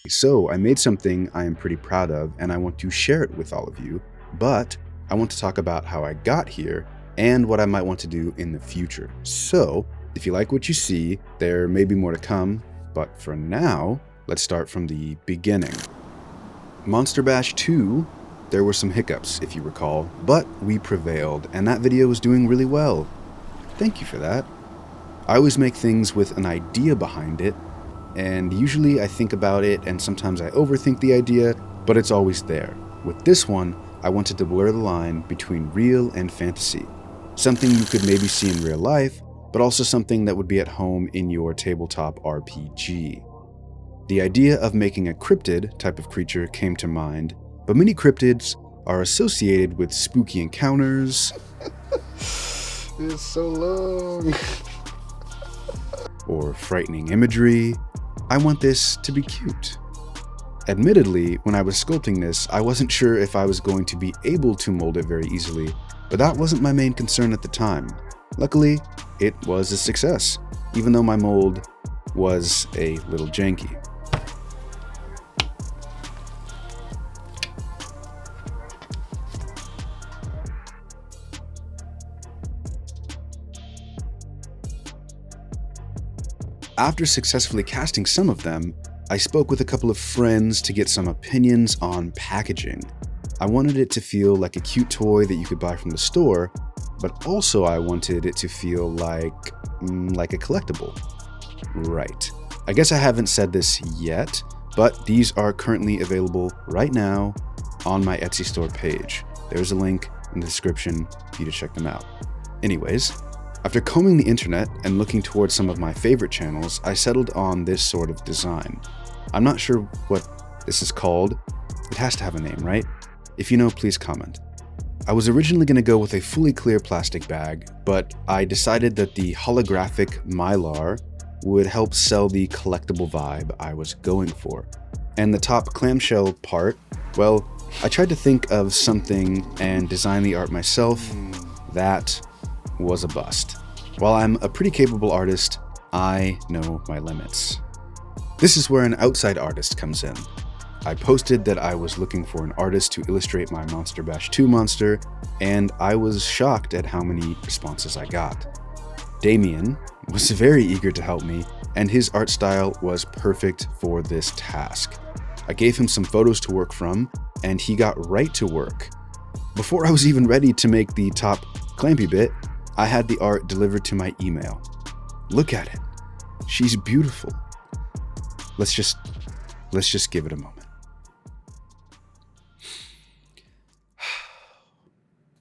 So I made something I am pretty proud of and I want to share it with all of you, but I want to talk about how I got here and what I might want to do in the future. So if you like what you see, there may be more to come, but for now, let's start from the beginning. Monster Bash 2, there were some hiccups, if you recall, but we prevailed, and that video was doing really well. Thank you for that. I always make things with an idea behind it, and usually I think about it, and sometimes I overthink the idea, but it's always there. With this one, I wanted to blur the line between real and fantasy. Something you could maybe see in real life, but also something that would be at home in your tabletop RPG. The idea of making a cryptid type of creature came to mind, but many cryptids are associated with spooky encounters. It's so long. Or frightening imagery. I want this to be cute. Admittedly, when I was sculpting this, I wasn't sure if I was going to be able to mold it very easily, but that wasn't my main concern at the time. Luckily, it was a success, even though my mold was a little janky. After successfully casting some of them, I spoke with a couple of friends to get some opinions on packaging. I wanted it to feel like a cute toy that you could buy from the store, but also I wanted it to feel like a collectible. Right. I guess I haven't said this yet, but these are currently available right now on my Etsy store page. There's a link in the description for you to check them out. Anyways, after combing the internet and looking towards some of my favorite channels, I settled on this sort of design. I'm not sure what this is called. It has to have a name, right? If you know, please comment. I was originally going to go with a fully clear plastic bag, but I decided that the holographic mylar would help sell the collectible vibe I was going for. And the top clamshell part, well, I tried to think of something and design the art myself. That was a bust. While I'm a pretty capable artist, I know my limits. This is where an outside artist comes in. I posted that I was looking for an artist to illustrate my Monster Bash 2 monster, and I was shocked at how many responses I got. Damien was very eager to help me, and his art style was perfect for this task. I gave him some photos to work from, and he got right to work. Before I was even ready to make the top clampy bit, I had the art delivered to my email. Look at it. She's beautiful. Let's just give it a moment.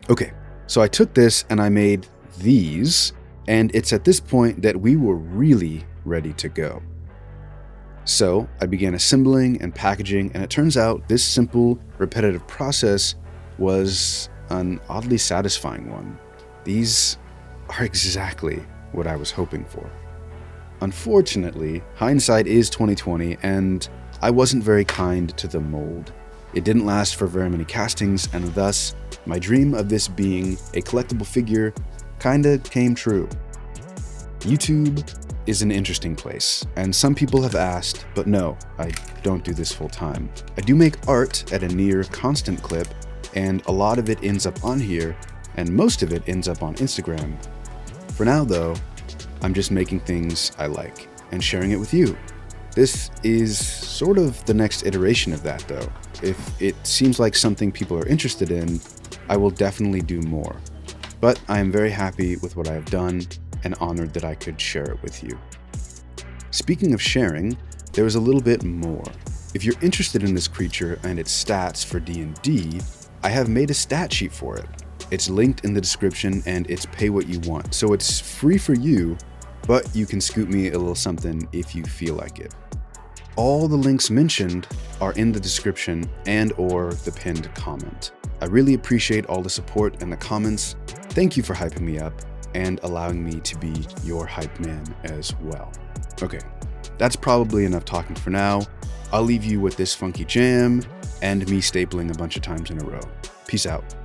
Okay, so I took this and I made these, and it's at this point that we were really ready to go. So I began assembling and packaging, and it turns out this simple, repetitive process was an oddly satisfying one. These are exactly what I was hoping for. Unfortunately, hindsight is 2020, and I wasn't very kind to the mold. It didn't last for very many castings, and thus, my dream of this being a collectible figure kinda came true. YouTube is an interesting place, and some people have asked, but no, I don't do this full time. I do make art at a near constant clip, and a lot of it ends up on here, and most of it ends up on Instagram. For now though, I'm just making things I like and sharing it with you. This is sort of the next iteration of that though. If it seems like something people are interested in, I will definitely do more. But I am very happy with what I have done and honored that I could share it with you. Speaking of sharing, there is a little bit more. If you're interested in this creature and its stats for D&D, I have made a stat sheet for it. It's linked in the description and it's pay what you want, so it's free for you, but you can scoop me a little something if you feel like it. All the links mentioned are in the description and/or the pinned comment. I really appreciate all the support and the comments. Thank you for hyping me up and allowing me to be your hype man as well. Okay, that's probably enough talking for now. I'll leave you with this funky jam and me stapling a bunch of times in a row. Peace out.